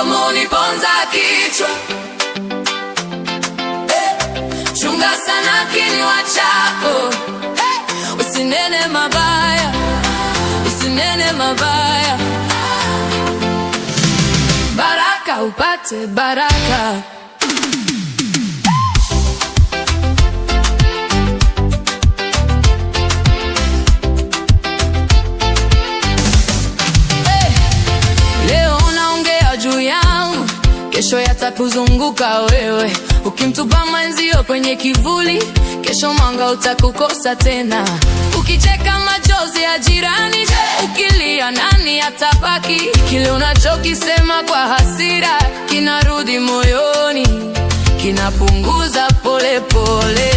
mdomoni ponza kichwa. Chunga sana kinywa chako, usinene mabaya, usinene mabaya. Baraka upate baraka. Kesho yatakuzunguka wewe, ukimtupa mwenzio kwenye kivuli, kesho mwanga utakukosa tena. Ukicheka machozi ya jirani, ukilia nani atabaki? Kile unachokisema kwa hasira kinarudi moyoni, kinapunguza pole pole.